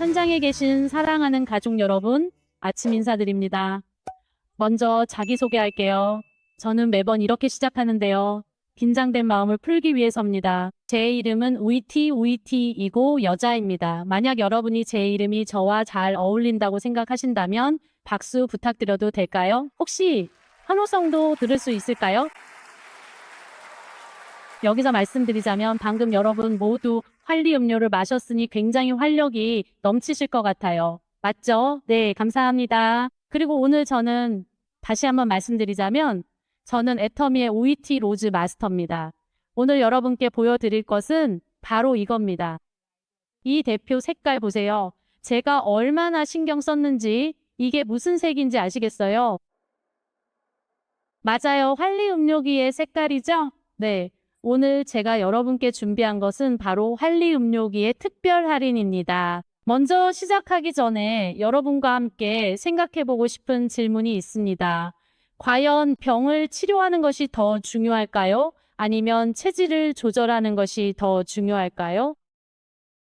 현장에 계신 사랑하는 가족 여러분, 아침 인사드립니다. 먼저 자기소개할게요. 저는 매번 이렇게 시작하는데요. 긴장된 마음을 풀기 위해서입니다. 제 이름은 우이티이고 여자입니다. 만약 여러분이 제 이름이 저와 잘 어울린다고 생각하신다면 박수 부탁드려도 될까요? 혹시 환호성도 들을 수 있을까요? 여기서 말씀드리자면 방금 여러분 모두 활리 음료를 마셨으니 굉장히 활력이 넘치실 것 같아요. 맞죠? 네, 감사합니다. 그리고 오늘 저는 다시 한번 말씀드리자면 저는 애터미의 오이티 로즈 마스터입니다. 오늘 여러분께 보여드릴 것은 바로 이겁니다. 이 대표 색깔 보세요. 제가 얼마나 신경 썼는지 이게 무슨 색인지 아시겠어요? 맞아요. 활리 음료기의 색깔이죠? 네. 오늘 제가 여러분께 준비한 것은 바로 활리 음료기의 특별 할인입니다. 먼저 시작하기 전에 여러분과 함께 생각해보고 싶은 질문이 있습니다. 과연 병을 치료하는 것이 더 중요할까요? 아니면 체질을 조절하는 것이 더 중요할까요?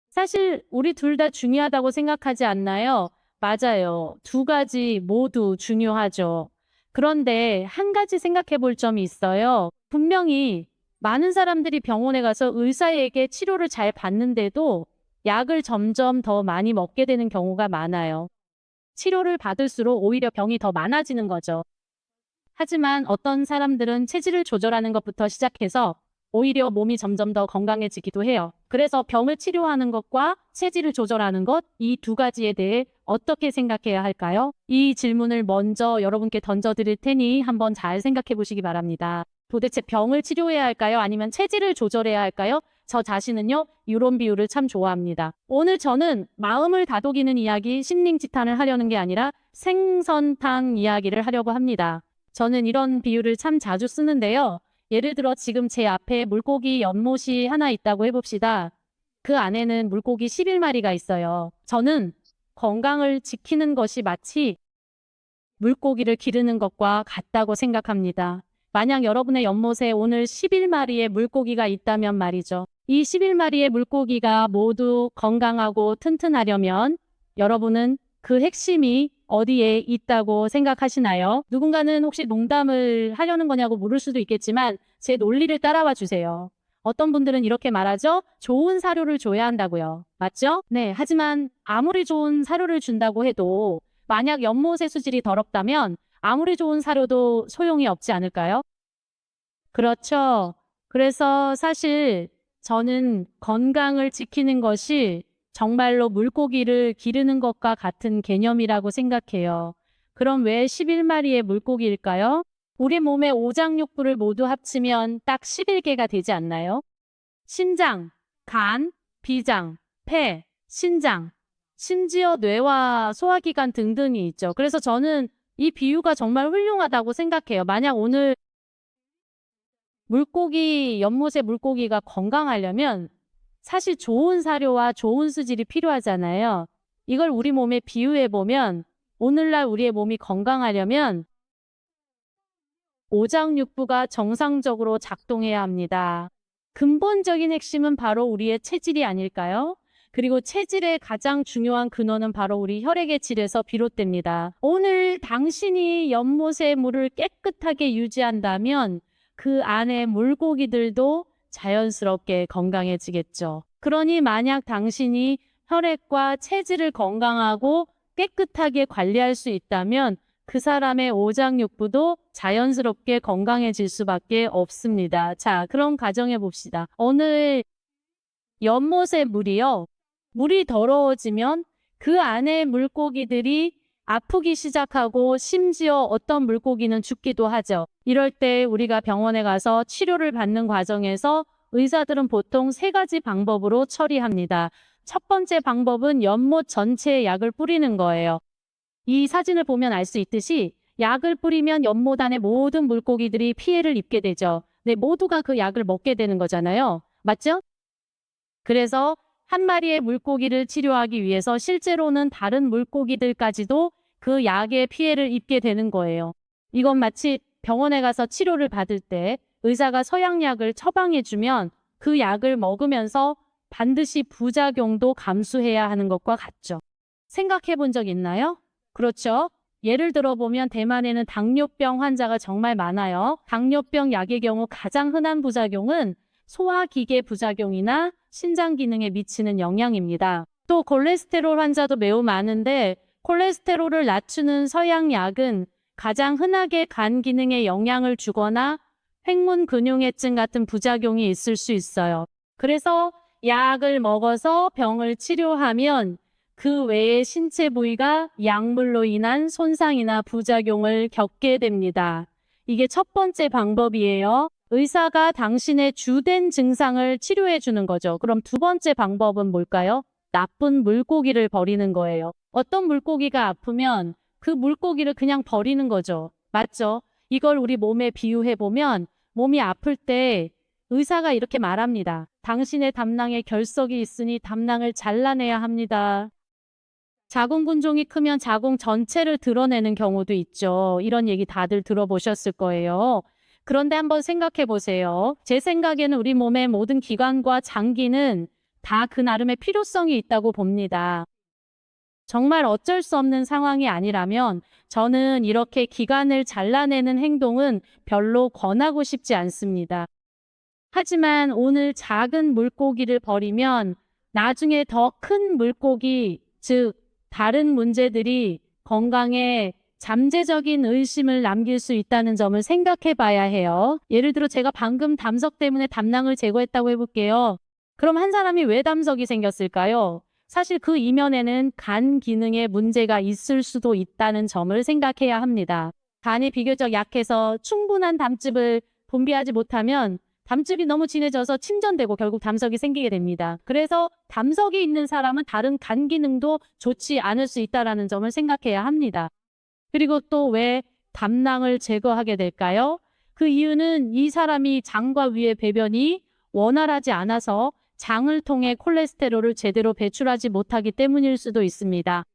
사실 우리 둘 다 중요하다고 생각하지 않나요? 맞아요. 두 가지 모두 중요하죠. 그런데 한 가지 생각해 볼 점이 있어요. 분명히 많은 사람들이 병원에 가서 의사에게 치료를 잘 받는데도 약을 점점 더 많이 먹게 되는 경우가 많아요. 치료를 받을수록 오히려 병이 더 많아지는 거죠. 하지만 어떤 사람들은 체질을 조절하는 것부터 시작해서 오히려 몸이 점점 더 건강해지기도 해요. 그래서 병을 치료하는 것과 체질을 조절하는 것, 이 두 가지에 대해 어떻게 생각해야 할까요? 이 질문을 먼저 여러분께 던져드릴 테니 한번 잘 생각해 보시기 바랍니다. 도대체 병을 치료해야 할까요? 아니면 체질을 조절해야 할까요? 저 자신은요, 이런 비유를 참 좋아합니다. 오늘 저는 마음을 다독이는 이야기, 심靈지탄을 하려는 게 아니라 생선탕 이야기를 하려고 합니다. 저는 이런 비유를 참 자주 쓰는데요. 예를 들어 지금 제 앞에 물고기 연못이 하나 있다고 해봅시다. 그 안에는 물고기 11마리가 있어요. 저는 건강을 지키는 것이 마치 물고기를 기르는 것과 같다고 생각합니다. 만약 여러분의 연못에 오늘 11마리의 물고기가 있다면 말이죠. 이 11마리의 물고기가 모두 건강하고 튼튼하려면 여러분은 그 핵심이 어디에 있다고 생각하시나요? 누군가는 혹시 농담을 하려는 거냐고 물을 수도 있겠지만 제 논리를 따라와 주세요. 어떤 분들은 이렇게 말하죠? 좋은 사료를 줘야 한다고요. 맞죠? 네, 하지만 아무리 좋은 사료를 준다고 해도 만약 연못의 수질이 더럽다면 아무리 좋은 사료도 소용이 없지 않을까요? 그렇죠. 그래서 사실 저는 건강을 지키는 것이 정말로 물고기를 기르는 것과 같은 개념이라고 생각해요. 그럼 왜 11마리의 물고기일까요? 우리 몸의 오장육부를 모두 합치면 딱 11개가 되지 않나요? 심장, 간, 비장, 폐, 신장, 심지어 뇌와 소화기관 등등이 있죠. 그래서 저는 이 비유가 정말 훌륭하다고 생각해요. 만약 오늘 연못의 물고기가 건강하려면 사실 좋은 사료와 좋은 수질이 필요하잖아요. 이걸 우리 몸에 비유해보면 오늘날 우리의 몸이 건강하려면 오장육부가 정상적으로 작동해야 합니다. 근본적인 핵심은 바로 우리의 체질이 아닐까요? 그리고 체질의 가장 중요한 근원은 바로 우리 혈액의 질에서 비롯됩니다. 오늘 당신이 연못의 물을 깨끗하게 유지한다면 그 안에 물고기들도 자연스럽게 건강해지겠죠. 그러니 만약 당신이 혈액과 체질을 건강하고 깨끗하게 관리할 수 있다면 그 사람의 오장육부도 자연스럽게 건강해질 수밖에 없습니다. 자, 그럼 가정해 봅시다. 오늘 연못의 물이 더러워지면 그 안에 물고기들이 아프기 시작하고 심지어 어떤 물고기는 죽기도 하죠. 이럴 때 우리가 병원에 가서 치료를 받는 과정에서 의사들은 보통 세 가지 방법으로 처리합니다. 첫 번째 방법은 연못 전체에 약을 뿌리는 거예요. 이 사진을 보면 알 수 있듯이 약을 뿌리면 연못 안의 모든 물고기들이 피해를 입게 되죠. 네, 모두가 그 약을 먹게 되는 거잖아요. 맞죠? 그래서 한 마리의 물고기를 치료하기 위해서 실제로는 다른 물고기들까지도 그 약의 피해를 입게 되는 거예요. 이건 마치 병원에 가서 치료를 받을 때 의사가 서양약을 처방해주면 그 약을 먹으면서 반드시 부작용도 감수해야 하는 것과 같죠. 생각해 본 적 있나요? 그렇죠. 예를 들어 보면 대만에는 당뇨병 환자가 정말 많아요. 당뇨병 약의 경우 가장 흔한 부작용은 소화기계 부작용이나 신장 기능에 미치는 영향입니다. 또 콜레스테롤 환자도 매우 많은데 콜레스테롤을 낮추는 서양약은 가장 흔하게 간 기능에 영향을 주거나 횡문근용해증 같은 부작용이 있을 수 있어요. 그래서 약을 먹어서 병을 치료하면 그 외의 신체 부위가 약물로 인한 손상이나 부작용을 겪게 됩니다. 이게 첫 번째 방법이에요. 의사가 당신의 주된 증상을 치료해 주는 거죠. 그럼 두 번째 방법은 뭘까요? 나쁜 물고기를 버리는 거예요. 어떤 물고기가 아프면 그 물고기를 그냥 버리는 거죠. 맞죠? 이걸 우리 몸에 비유해 보면 몸이 아플 때 의사가 이렇게 말합니다. 당신의 담낭에 결석이 있으니 담낭을 잘라내야 합니다. 자궁근종이 크면 자궁 전체를 드러내는 경우도 있죠. 이런 얘기 다들 들어보셨을 거예요. 그런데 한번 생각해 보세요. 제 생각에는 우리 몸의 모든 기관과 장기는 다 그 나름의 필요성이 있다고 봅니다. 정말 어쩔 수 없는 상황이 아니라면 저는 이렇게 기관을 잘라내는 행동은 별로 권하고 싶지 않습니다. 하지만 오늘 작은 물고기를 버리면 나중에 더 큰 물고기, 즉 다른 문제들이 건강에 잠재적인 의심을 남길 수 있다는 점을 생각해 봐야 해요. 예를 들어 제가 방금 담석 때문에 담낭을 제거했다고 해볼게요. 그럼 한 사람이 왜 담석이 생겼을까요? 사실 그 이면에는 간 기능에 문제가 있을 수도 있다는 점을 생각해야 합니다. 간이 비교적 약해서 충분한 담즙을 분비하지 못하면 담즙이 너무 진해져서 침전되고 결국 담석이 생기게 됩니다. 그래서 담석이 있는 사람은 다른 간 기능도 좋지 않을 수 있다는 점을 생각해야 합니다. 그리고 또 왜 담낭을 제거하게 될까요? 그 이유는 이 사람이 장과 위의 배변이 원활하지 않아서 장을 통해 콜레스테롤을 제대로 배출하지 못하기 때문일 수도 있습니다.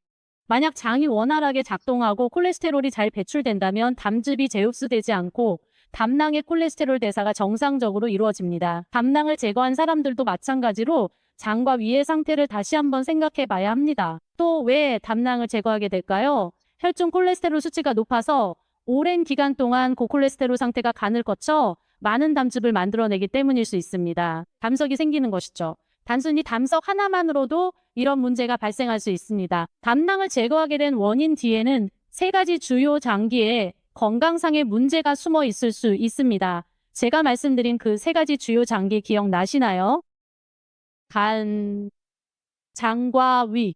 만약 장이 원활하게 작동하고 콜레스테롤이 잘 배출된다면 담즙이 재흡수되지 않고 담낭의 콜레스테롤 대사가 정상적으로 이루어집니다. 담낭을 제거한 사람들도 마찬가지로 장과 위의 상태를 다시 한번 생각해 봐야 합니다. 또 왜 담낭을 제거하게 될까요? 혈중 콜레스테롤 수치가 높아서 오랜 기간 동안 고콜레스테롤 상태가 간을 거쳐 많은 담즙을 만들어내기 때문일 수 있습니다. 담석이 생기는 것이죠. 단순히 담석 하나만으로도 이런 문제가 발생할 수 있습니다. 담낭을 제거하게 된 원인 뒤에는 세 가지 주요 장기에 건강상의 문제가 숨어 있을 수 있습니다. 제가 말씀드린 그 세 가지 주요 장기 기억나시나요? 간, 장과 위,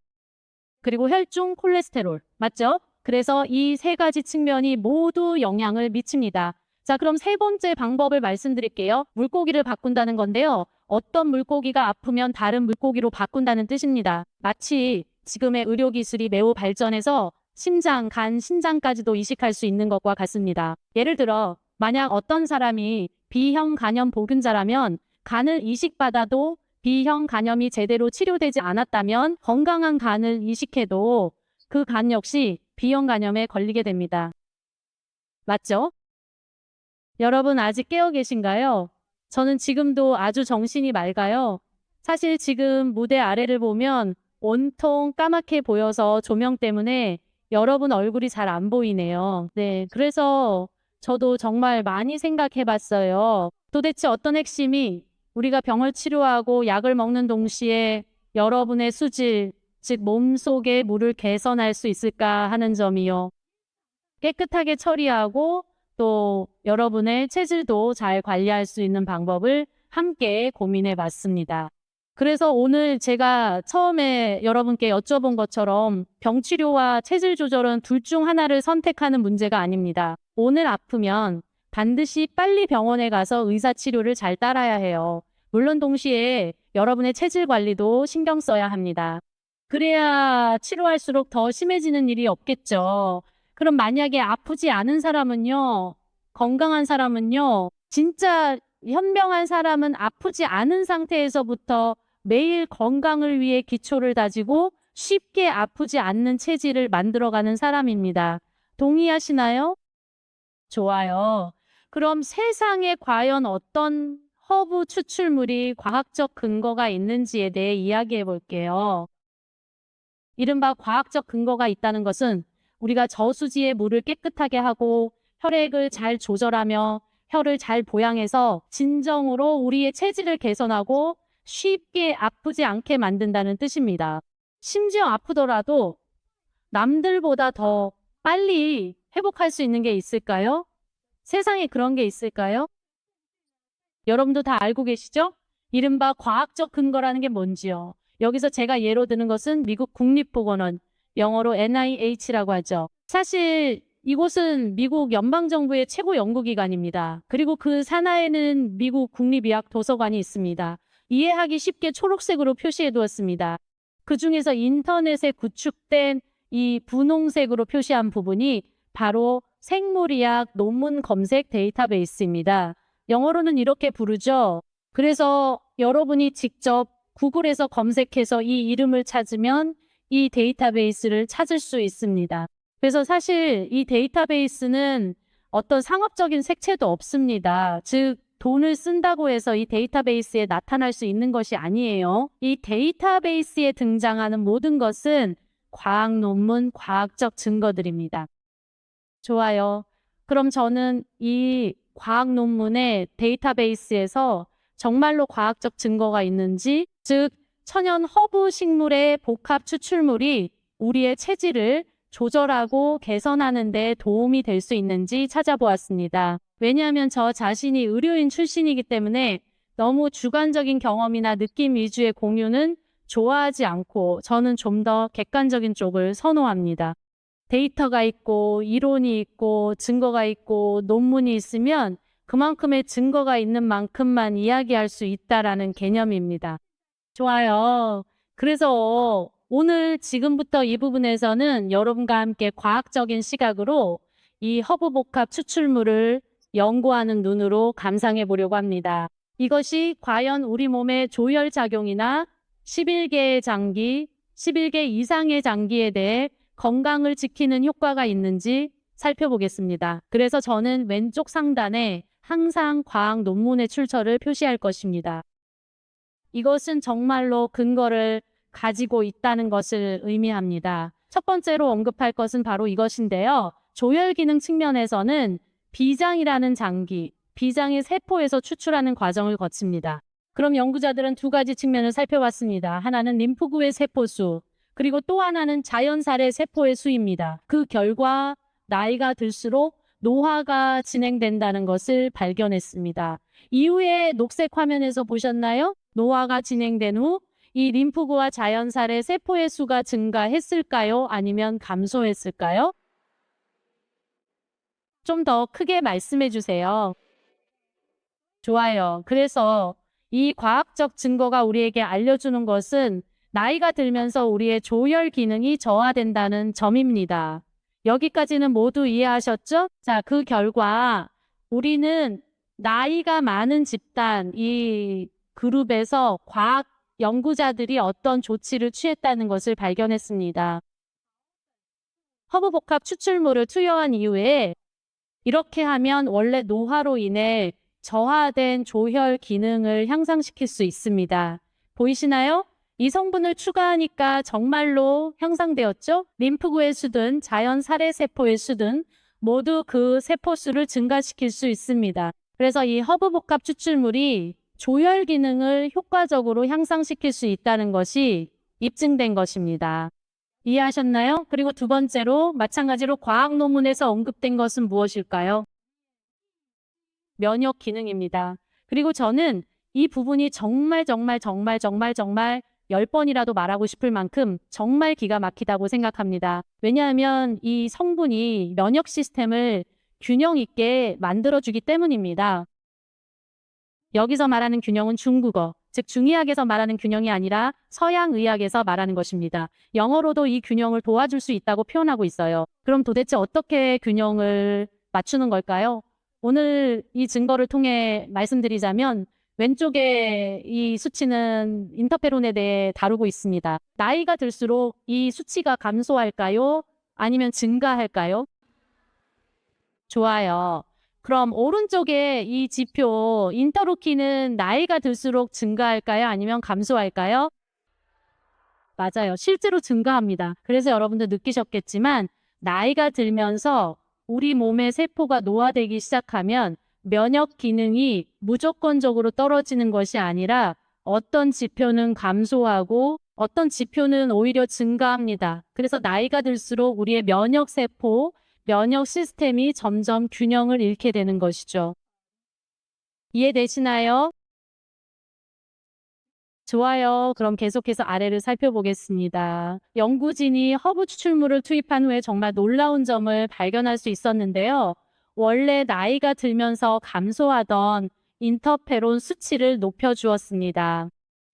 그리고 혈중 콜레스테롤. 맞죠? 그래서 이 세 가지 측면이 모두 영향을 미칩니다. 자, 그럼 세 번째 방법을 말씀드릴게요. 물고기를 바꾼다는 건데요. 어떤 물고기가 아프면 다른 물고기로 바꾼다는 뜻입니다. 마치 지금의 의료기술이 매우 발전해서 심장, 간, 신장까지도 이식할 수 있는 것과 같습니다. 예를 들어 만약 어떤 사람이 B형 간염 보균자라면 간을 이식받아도 B형 간염이 제대로 치료되지 않았다면 건강한 간을 이식해도 그 간 역시 B형 간염에 걸리게 됩니다. 맞죠? 여러분 아직 깨어 계신가요? 저는 지금도 아주 정신이 맑아요. 사실 지금 무대 아래를 보면 온통 까맣게 보여서 조명 때문에 여러분 얼굴이 잘 안 보이네요. 네, 그래서 저도 정말 많이 생각해 봤어요. 도대체 어떤 핵심이 우리가 병을 치료하고 약을 먹는 동시에 여러분의 수질, 즉 몸속의 물을 개선할 수 있을까 하는 점이요. 깨끗하게 처리하고 또 여러분의 체질도 잘 관리할 수 있는 방법을 함께 고민해 봤습니다. 그래서 오늘 제가 처음에 여러분께 여쭤본 것처럼 병치료와 체질 조절은 둘 중 하나를 선택하는 문제가 아닙니다. 오늘 아프면 반드시 빨리 병원에 가서 의사치료를 잘 따라야 해요. 물론 동시에 여러분의 체질 관리도 신경 써야 합니다. 그래야 치료할수록 더 심해지는 일이 없겠죠. 그럼 만약에 아프지 않은 사람은요, 건강한 사람은요, 진짜 현명한 사람은 아프지 않은 상태에서부터 매일 건강을 위해 기초를 다지고 쉽게 아프지 않는 체질을 만들어가는 사람입니다. 동의하시나요? 좋아요. 그럼 세상에 과연 어떤 허브 추출물이 과학적 근거가 있는지에 대해 이야기해 볼게요. 이른바 과학적 근거가 있다는 것은 우리가 저수지의 물을 깨끗하게 하고 혈액을 잘 조절하며 혈을 잘 보양해서 진정으로 우리의 체질을 개선하고 쉽게 아프지 않게 만든다는 뜻입니다. 심지어 아프더라도 남들보다 더 빨리 회복할 수 있는 게 있을까요? 세상에 그런 게 있을까요? 여러분도 다 알고 계시죠? 이른바 과학적 근거라는 게 뭔지요. 여기서 제가 예로 드는 것은 미국 국립보건원, 영어로 NIH라고 하죠. 사실 이곳은 미국 연방정부의 최고 연구기관입니다. 그리고 그 산하에는 미국 국립의학도서관이 있습니다. 이해하기 쉽게 초록색으로 표시해 두었습니다. 그 중에서 인터넷에 구축된 이 분홍색으로 표시한 부분이 바로 생물의학 논문 검색 데이터베이스입니다. 영어로는 이렇게 부르죠. 그래서 여러분이 직접 구글에서 검색해서 이 이름을 찾으면 이 데이터베이스를 찾을 수 있습니다. 그래서 사실 이 데이터베이스는 어떤 상업적인 색채도 없습니다. 즉, 돈을 쓴다고 해서 이 데이터베이스에 나타날 수 있는 것이 아니에요. 이 데이터베이스에 등장하는 모든 것은 과학 논문, 과학적 증거들입니다. 좋아요. 그럼 저는 이 과학 논문의 데이터베이스에서 정말로 과학적 증거가 있는지, 즉 천연 허브 식물의 복합 추출물이 우리의 체질을 조절하고 개선하는 데 도움이 될 수 있는지 찾아보았습니다. 왜냐하면 저 자신이 의료인 출신이기 때문에 너무 주관적인 경험이나 느낌 위주의 공유는 좋아하지 않고 저는 좀 더 객관적인 쪽을 선호합니다. 데이터가 있고 이론이 있고 증거가 있고 논문이 있으면 그만큼의 증거가 있는 만큼만 이야기할 수 있다라는 개념입니다. 좋아요. 그래서 오늘 지금부터 이 부분에서는 여러분과 함께 과학적인 시각으로 이 허브복합 추출물을 연구하는 눈으로 감상해 보려고 합니다. 이것이 과연 우리 몸의 조혈작용이나 11개의 장기, 11개 이상의 장기에 대해 건강을 지키는 효과가 있는지 살펴보겠습니다. 그래서 저는 왼쪽 상단에 항상 과학 논문의 출처를 표시할 것입니다. 이것은 정말로 근거를 가지고 있다는 것을 의미합니다. 첫 번째로 언급할 것은 바로 이것인데요. 조혈 기능 측면에서는 비장이라는 장기, 비장의 세포에서 추출하는 과정을 거칩니다. 그럼 연구자들은 두 가지 측면을 살펴봤습니다. 하나는 림프구의 세포수, 그리고 또 하나는 자연살의 세포의 수입니다. 그 결과 나이가 들수록 노화가 진행된다는 것을 발견했습니다. 이후에 녹색 화면에서 보셨나요? 노화가 진행된 후 이 림프구와 자연살의 세포의 수가 증가했을까요? 아니면 감소했을까요? 좀 더 크게 말씀해 주세요. 좋아요. 그래서 이 과학적 증거가 우리에게 알려주는 것은 나이가 들면서 우리의 조혈 기능이 저하된다는 점입니다. 여기까지는 모두 이해하셨죠? 자, 그 결과 우리는 나이가 많은 집단, 이 그룹에서 과학 연구자들이 어떤 조치를 취했다는 것을 발견했습니다. 허브복합 추출물을 투여한 이후에 이렇게 하면 원래 노화로 인해 저하된 조혈 기능을 향상시킬 수 있습니다. 보이시나요? 이 성분을 추가하니까 정말로 향상되었죠? 림프구의 수든 자연 살해 세포의 수든 모두 그 세포 수를 증가시킬 수 있습니다. 그래서 이 허브복합 추출물이 조혈 기능을 효과적으로 향상시킬 수 있다는 것이 입증된 것입니다. 이해하셨나요? 그리고 두 번째로 마찬가지로 과학 논문에서 언급된 것은 무엇일까요? 면역 기능입니다. 그리고 저는 이 부분이 정말 10번이라도 말하고 싶을 만큼 정말 기가 막히다고 생각합니다. 왜냐하면 이 성분이 면역 시스템을 균형 있게 만들어주기 때문입니다. 여기서 말하는 균형은 중국어, 즉 중의학에서 말하는 균형이 아니라 서양의학에서 말하는 것입니다. 영어로도 이 균형을 도와줄 수 있다고 표현하고 있어요. 그럼 도대체 어떻게 균형을 맞추는 걸까요? 오늘 이 증거를 통해 말씀드리자면 왼쪽에 이 수치는 인터페론에 대해 다루고 있습니다. 나이가 들수록 이 수치가 감소할까요? 아니면 증가할까요? 좋아요. 그럼 오른쪽에 이 지표 인터루킨은 나이가 들수록 증가할까요? 아니면 감소할까요? 맞아요. 실제로 증가합니다. 그래서 여러분들 느끼셨겠지만 나이가 들면서 우리 몸의 세포가 노화되기 시작하면 면역 기능이 무조건적으로 떨어지는 것이 아니라 어떤 지표는 감소하고 어떤 지표는 오히려 증가합니다. 그래서 나이가 들수록 우리의 면역 세포, 면역 시스템이 점점 균형을 잃게 되는 것이죠. 이해되시나요? 좋아요. 그럼 계속해서 아래를 살펴보겠습니다. 연구진이 허브 추출물을 투입한 후에 정말 놀라운 점을 발견할 수 있었는데요. 원래 나이가 들면서 감소하던 인터페론 수치를 높여주었습니다.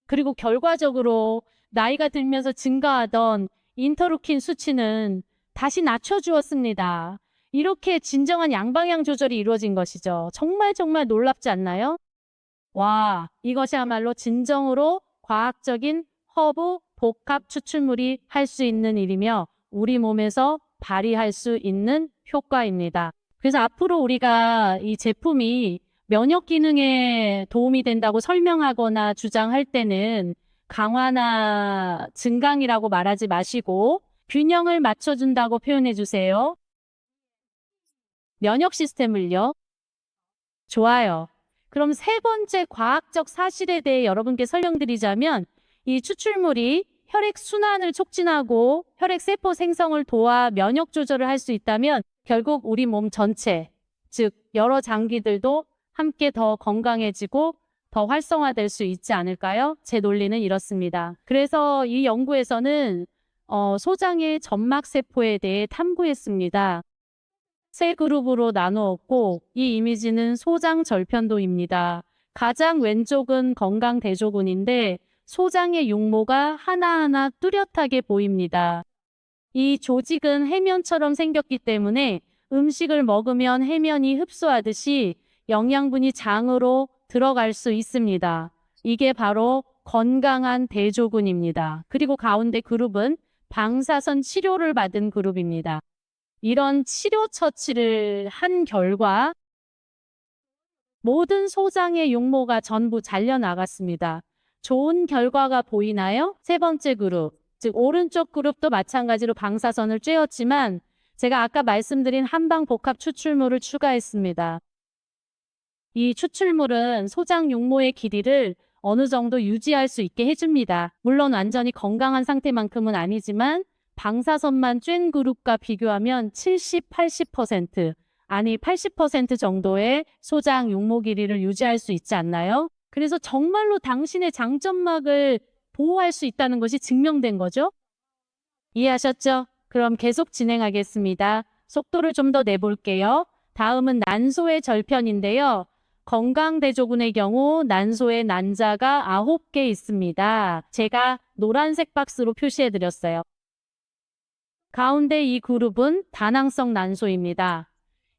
그리고 결과적으로 나이가 들면서 증가하던 인터루킨 수치는 다시 낮춰주었습니다. 이렇게 진정한 양방향 조절이 이루어진 것이죠. 정말 정말 놀랍지 않나요? 와, 이것이야말로 진정으로 과학적인 허브 복합 추출물이 할 수 있는 일이며 우리 몸에서 발휘할 수 있는 효과입니다. 그래서 앞으로 우리가 이 제품이 면역 기능에 도움이 된다고 설명하거나 주장할 때는 강화나 증강이라고 말하지 마시고 균형을 맞춰준다고 표현해 주세요. 면역 시스템을요? 좋아요. 그럼 세 번째 과학적 사실에 대해 여러분께 설명드리자면 이 추출물이 혈액 순환을 촉진하고 혈액 세포 생성을 도와 면역 조절을 할 수 있다면 결국 우리 몸 전체, 즉 여러 장기들도 함께 더 건강해지고 더 활성화될 수 있지 않을까요? 제 논리는 이렇습니다. 그래서 이 연구에서는 소장의 점막 세포에 대해 탐구했습니다. 세 그룹으로 나누었고 이 이미지는 소장 절편도입니다. 가장 왼쪽은 건강 대조군인데 소장의 육모가 하나하나 뚜렷하게 보입니다. 이 조직은 해면처럼 생겼기 때문에 음식을 먹으면 해면이 흡수하듯이 영양분이 장으로 들어갈 수 있습니다. 이게 바로 건강한 대조군입니다. 그리고 가운데 그룹은 방사선 치료를 받은 그룹입니다. 이런 치료 처치를 한 결과 모든 소장의 육모가 전부 잘려나갔습니다. 좋은 결과가 보이나요? 세 번째 그룹, 즉 오른쪽 그룹도 마찬가지로 방사선을 쬐었지만 제가 아까 말씀드린 한방 복합 추출물을 추가했습니다. 이 추출물은 소장 육모의 길이를 어느 정도 유지할 수 있게 해줍니다. 물론 완전히 건강한 상태만큼은 아니지만 방사선만 쬐 그룹과 비교하면 70, 80%, 아니 80% 정도의 소장 육모 길이를 유지할 수 있지 않나요? 그래서 정말로 당신의 장점막을 보호할 수 있다는 것이 증명된 거죠. 이해하셨죠? 그럼 계속 진행하겠습니다. 속도를 좀 더 내볼게요. 다음은 난소의 절편인데요. 건강대조군의 경우 난소의 난자가 9개 있습니다. 제가 노란색 박스로 표시해드렸어요. 가운데 이 그룹은 다낭성 난소입니다.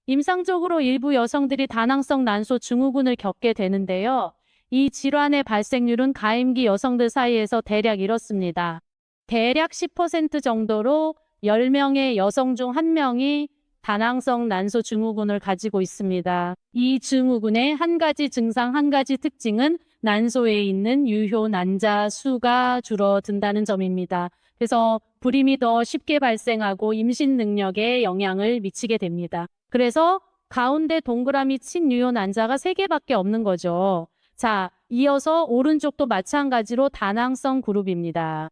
임상적으로 일부 여성들이 다낭성 난소 증후군을 겪게 되는데요. 이 질환의 발생률은 가임기 여성들 사이에서 대략 이렇습니다. 대략 10% 정도로 10명의 여성 중 1명이 다낭성 난소 증후군을 가지고 있습니다. 이 증후군의 한 가지 증상, 한 가지 특징은 난소에 있는 유효 난자 수가 줄어든다는 점입니다. 그래서 불임이 더 쉽게 발생하고 임신 능력에 영향을 미치게 됩니다. 그래서 가운데 동그라미 친 유효 난자가 3개밖에 없는 거죠. 자, 이어서 오른쪽도 마찬가지로 다낭성 그룹입니다.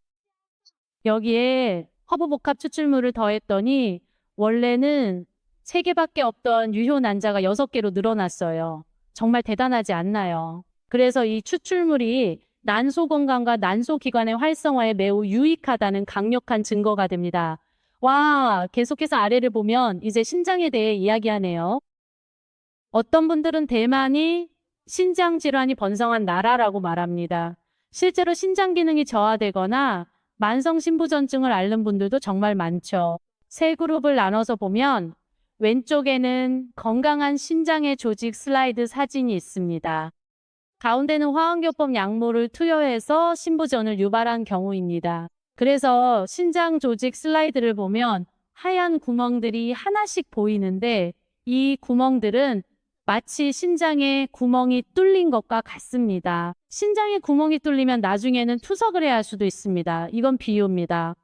여기에 허브복합 추출물을 더했더니 원래는 3개밖에 없던 유효 난자가 6개로 늘어났어요. 정말 대단하지 않나요? 그래서 이 추출물이 난소 건강과 난소 기관의 활성화에 매우 유익하다는 강력한 증거가 됩니다. 와, 계속해서 아래를 보면 이제 신장에 대해 이야기하네요. 어떤 분들은 대만이 신장 질환이 번성한 나라라고 말합니다. 실제로 신장 기능이 저하되거나 만성 신부전증을 앓는 분들도 정말 많죠. 세 그룹을 나눠서 보면 왼쪽에는 건강한 신장의 조직 슬라이드 사진이 있습니다. 가운데는 화학요법 약물을 투여해서 신부전을 유발한 경우입니다. 그래서 신장 조직 슬라이드를 보면 하얀 구멍들이 하나씩 보이는데 이 구멍들은 마치 신장에 구멍이 뚫린 것과 같습니다. 신장에 구멍이 뚫리면 나중에는 투석을 해야 할 수도 있습니다. 이건 비유입니다.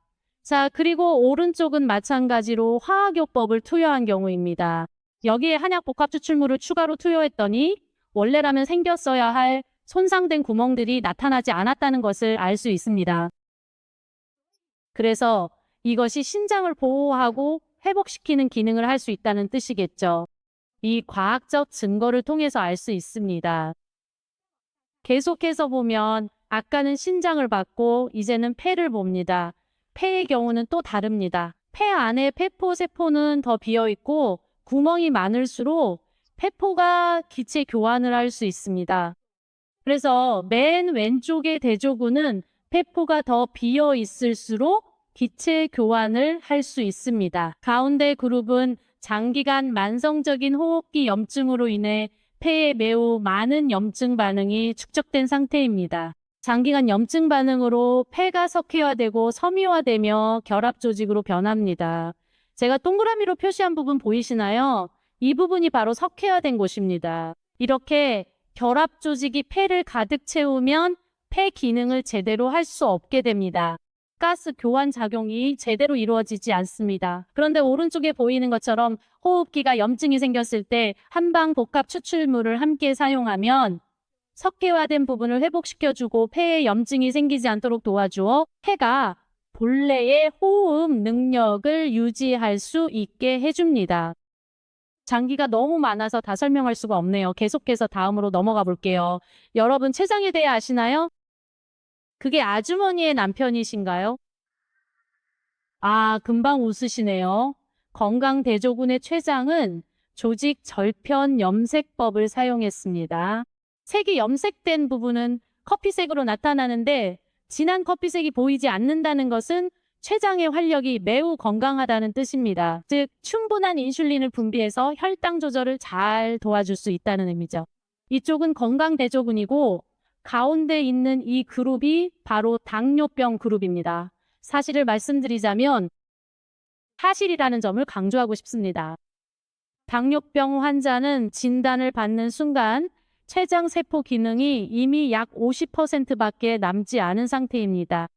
자, 그리고 오른쪽은 마찬가지로 화학요법을 투여한 경우입니다. 여기에 한약복합 추출물을 추가로 투여했더니 원래라면 생겼어야 할 손상된 구멍들이 나타나지 않았다는 것을 알 수 있습니다. 그래서 이것이 신장을 보호하고 회복시키는 기능을 할 수 있다는 뜻이겠죠. 이 과학적 증거를 통해서 알 수 있습니다. 계속해서 보면 아까는 신장을 봤고 이제는 폐를 봅니다. 폐의 경우는 또 다릅니다. 폐 안에 폐포, 세포는 더 비어있고 구멍이 많을수록 폐포가 기체 교환을 할 수 있습니다. 그래서 맨 왼쪽의 대조군은 폐포가 더 비어 있을수록 기체 교환을 할 수 있습니다. 가운데 그룹은 장기간 만성적인 호흡기 염증으로 인해 폐에 매우 많은 염증 반응이 축적된 상태입니다. 장기간 염증 반응으로 폐가 석회화되고 섬유화되며 결합 조직으로 변합니다. 제가 동그라미로 표시한 부분 보이시나요? 이 부분이 바로 석회화된 곳입니다. 이렇게 결합 조직이 폐를 가득 채우면 폐 기능을 제대로 할 수 없게 됩니다. 가스 교환 작용이 제대로 이루어지지 않습니다. 그런데 오른쪽에 보이는 것처럼 호흡기가 염증이 생겼을 때 한방 복합 추출물을 함께 사용하면 석회화된 부분을 회복시켜주고 폐에 염증이 생기지 않도록 도와주어 폐가 본래의 호흡 능력을 유지할 수 있게 해줍니다. 장기가 너무 많아서 다 설명할 수가 없네요. 계속해서 다음으로 넘어가 볼게요. 여러분 췌장에 대해 아시나요? 그게 아주머니의 남편이신가요? 아, 금방 웃으시네요. 건강대조군의 췌장은 조직 절편 염색법을 사용했습니다. 색이 염색된 부분은 커피색으로 나타나는데 진한 커피색이 보이지 않는다는 것은 췌장의 활력이 매우 건강하다는 뜻입니다. 즉, 충분한 인슐린을 분비해서 혈당 조절을 잘 도와줄 수 있다는 의미죠. 이쪽은 건강대조군이고 가운데 있는 이 그룹이 바로 당뇨병 그룹입니다. 사실을 말씀드리자면 사실이라는 점을 강조하고 싶습니다. 당뇨병 환자는 진단을 받는 순간 췌장 세포 기능이 이미 약 50%밖에 남지 않은 상태입니다.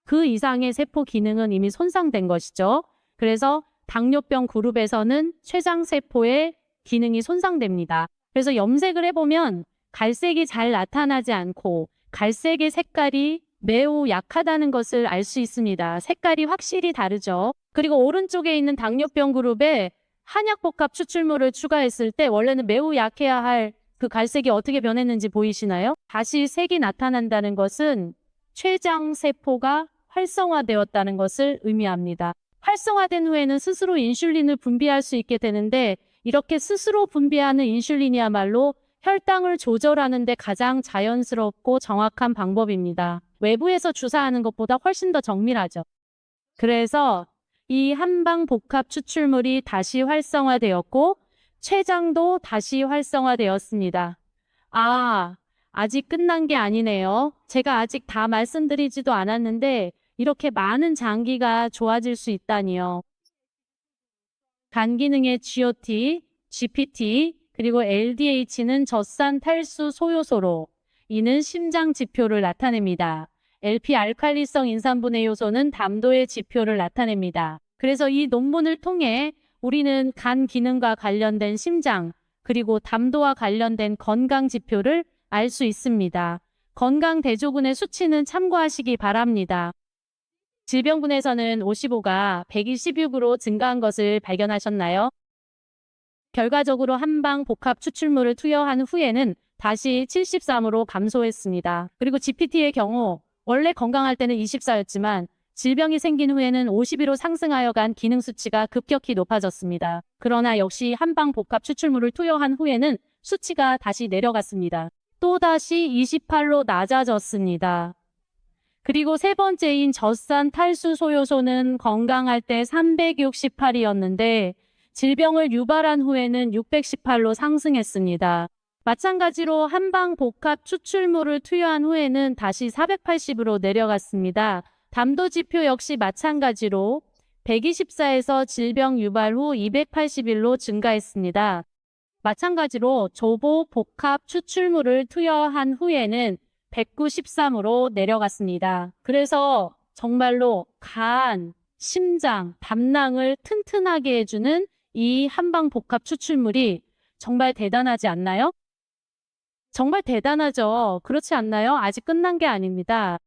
그 이상의 세포 기능은 이미 손상된 것이죠. 그래서 당뇨병 그룹에서는 췌장 세포의 기능이 손상됩니다. 그래서 염색을 해보면 갈색이 잘 나타나지 않고 갈색의 색깔이 매우 약하다는 것을 알 수 있습니다. 색깔이 확실히 다르죠. 그리고 오른쪽에 있는 당뇨병 그룹에 한약복합 추출물을 추가했을 때 원래는 매우 약해야 할 그 갈색이 어떻게 변했는지 보이시나요? 다시 색이 나타난다는 것은 췌장 세포가 활성화되었다는 것을 의미합니다. 활성화된 후에는 스스로 인슐린을 분비할 수 있게 되는데 이렇게 스스로 분비하는 인슐린이야말로 혈당을 조절하는 데 가장 자연스럽고 정확한 방법입니다. 외부에서 주사하는 것보다 훨씬 더 정밀하죠. 그래서 이 한방 복합 추출물이 다시 활성화되었고 췌장도 다시 활성화되었습니다. 아, 아직 끝난 게 아니네요. 제가 아직 다 말씀드리지도 않았는데 이렇게 많은 장기가 좋아질 수 있다니요. 간 기능의 GOT, GPT, 그리고 LDH는 젖산 탈수 소요소로 이는 심장 지표를 나타냅니다. LP 알칼리성 인산분해 요소는 담도의 지표를 나타냅니다. 그래서 이 논문을 통해 우리는 간 기능과 관련된 심장 그리고 담도와 관련된 건강 지표를 알 수 있습니다. 건강 대조군의 수치는 참고하시기 바랍니다. 질병군에서는 55가 126으로 증가한 것을 발견하셨나요? 결과적으로 한방 복합 추출물을 투여한 후에는 다시 73으로 감소했습니다. 그리고 GPT의 경우 원래 건강할 때는 24였지만 질병이 생긴 후에는 52로 상승하여 간 기능 수치가 급격히 높아졌습니다. 그러나 역시 한방 복합 추출물을 투여한 후에는 수치가 다시 내려갔습니다. 또다시 28로 낮아졌습니다. 그리고 세 번째인 젖산 탈수 소요소는 건강할 때 368이었는데 질병을 유발한 후에는 618로 상승했습니다. 마찬가지로 한방 복합 추출물을 투여한 후에는 다시 480으로 내려갔습니다. 담도 지표 역시 마찬가지로 124에서 질병 유발 후 281로 증가했습니다. 마찬가지로 조보 복합 추출물을 투여한 후에는 193으로 내려갔습니다. 그래서 정말로 간, 심장, 담낭을 튼튼하게 해주는 이 한방 복합 추출물이 정말 대단하지 않나요? 정말 대단하죠. 그렇지 않나요? 아직 끝난 게 아닙니다.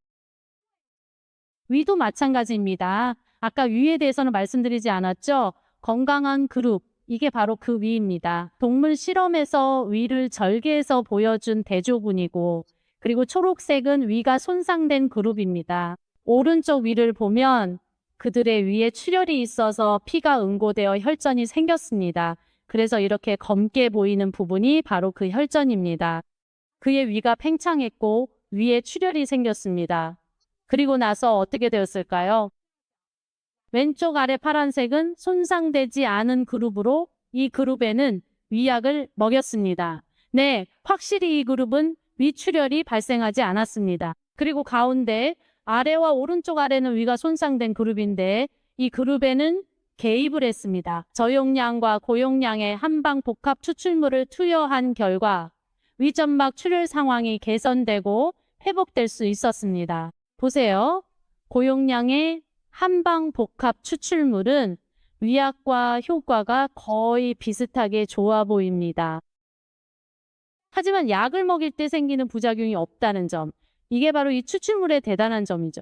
위도 마찬가지입니다. 아까 위에 대해서는 말씀드리지 않았죠? 건강한 그룹, 이게 바로 그 위입니다. 동물 실험에서 위를 절개해서 보여준 대조군이고, 그리고 초록색은 위가 손상된 그룹입니다. 오른쪽 위를 보면 그들의 위에 출혈이 있어서 피가 응고되어 혈전이 생겼습니다. 그래서 이렇게 검게 보이는 부분이 바로 그 혈전입니다. 그의 위가 팽창했고 위에 출혈이 생겼습니다. 그리고 나서 어떻게 되었을까요? 왼쪽 아래 파란색은 손상되지 않은 그룹으로 이 그룹에는 위약을 먹였습니다. 네, 확실히 이 그룹은 위출혈이 발생하지 않았습니다. 그리고 가운데 아래와 오른쪽 아래는 위가 손상된 그룹인데 이 그룹에는 개입을 했습니다. 저용량과 고용량의 한방 복합 추출물을 투여한 결과 위점막 출혈 상황이 개선되고 회복될 수 있었습니다. 보세요. 고용량의 한방 복합 추출물은 위약과 효과가 거의 비슷하게 좋아 보입니다. 하지만 약을 먹일 때 생기는 부작용이 없다는 점, 이게 바로 이 추출물의 대단한 점이죠.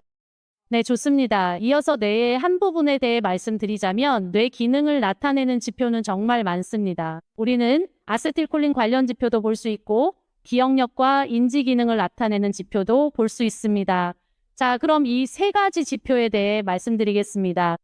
네, 좋습니다. 이어서 뇌의 한 부분에 대해 말씀드리자면 뇌 기능을 나타내는 지표는 정말 많습니다. 우리는 아세틸콜린 관련 지표도 볼 수 있고 기억력과 인지 기능을 나타내는 지표도 볼 수 있습니다. 자, 그럼 이 세 가지 지표에 대해 말씀드리겠습니다.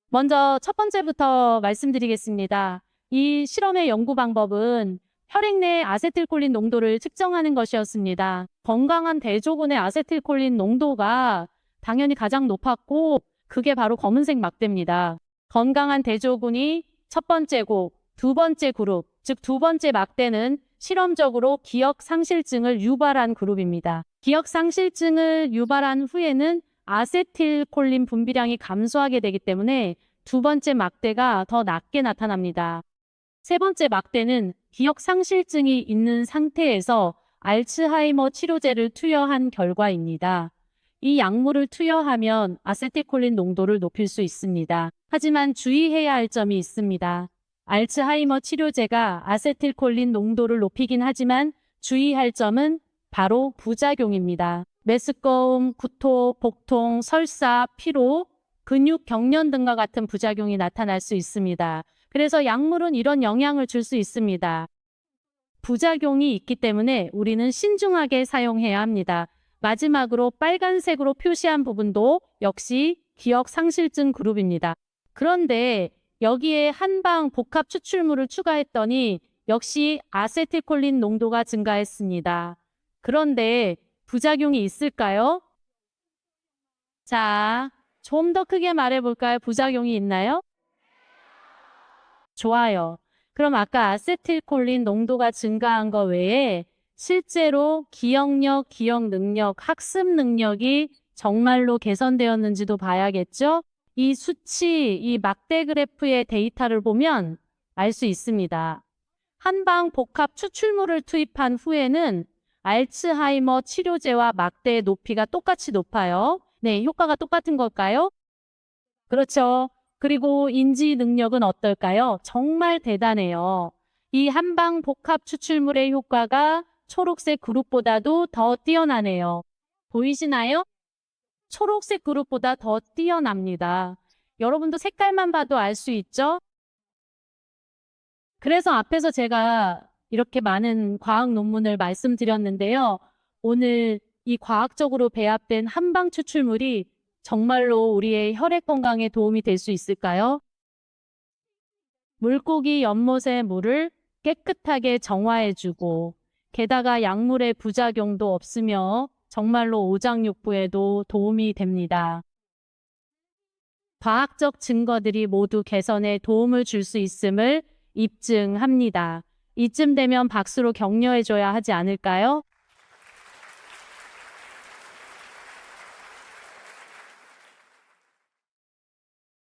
먼저 첫 번째부터 말씀드리겠습니다. 이 실험의 연구 방법은 혈액 내 아세틸콜린 농도를 측정하는 것이었습니다. 건강한 대조군의 아세틸콜린 농도가 당연히 가장 높았고 그게 바로 검은색 막대입니다. 건강한 대조군이 첫 번째고 두 번째 그룹, 즉 두 번째 막대는 실험적으로 기억 상실증을 유발한 그룹입니다. 기억 상실증을 유발한 후에는 아세틸콜린 분비량이 감소하게 되기 때문에 두 번째 막대가 더 낮게 나타납니다. 세 번째 막대는 기억 상실증이 있는 상태에서 알츠하이머 치료제를 투여한 결과입니다. 이 약물을 투여하면 아세틸콜린 농도를 높일 수 있습니다. 하지만 주의해야 할 점이 있습니다. 알츠하이머 치료제가 아세틸콜린 농도를 높이긴 하지만 주의할 점은 바로 부작용입니다. 메스꺼움, 구토, 복통, 설사, 피로, 근육 경련 등과 같은 부작용이 나타날 수 있습니다. 그래서 약물은 이런 영향을 줄 수 있습니다. 부작용이 있기 때문에 우리는 신중하게 사용해야 합니다. 마지막으로 빨간색으로 표시한 부분도 역시 기억 상실증 그룹입니다. 그런데 여기에 한방 복합 추출물을 추가했더니 역시 아세틸콜린 농도가 증가했습니다. 그런데 부작용이 있을까요? 자, 좀 더 크게 말해볼까요? 부작용이 있나요? 좋아요. 그럼 아까 아세틸콜린 농도가 증가한 거 외에 실제로 기억력, 기억 능력, 학습 능력이 정말로 개선되었는지도 봐야겠죠? 이 수치, 이 막대 그래프의 데이터를 보면 알 수 있습니다. 한방 복합 추출물을 투입한 후에는 알츠하이머 치료제와 막대의 높이가 똑같이 높아요. 네, 효과가 똑같은 걸까요? 그렇죠. 그리고 인지 능력은 어떨까요? 정말 대단해요. 이 한방 복합 추출물의 효과가 초록색 그룹보다도 더 뛰어나네요. 보이시나요? 초록색 그룹보다 더 뛰어납니다. 여러분도 색깔만 봐도 알 수 있죠? 그래서 앞에서 제가 이렇게 많은 과학 논문을 말씀드렸는데요. 오늘 이 과학적으로 배합된 한방 추출물이 정말로 우리의 혈액 건강에 도움이 될 수 있을까요? 물고기 연못의 물을 깨끗하게 정화해주고 게다가 약물의 부작용도 없으며 정말로 오장육부에도 도움이 됩니다. 과학적 증거들이 모두 개선에 도움을 줄 수 있음을 입증합니다. 이쯤 되면 박수로 격려해줘야 하지 않을까요?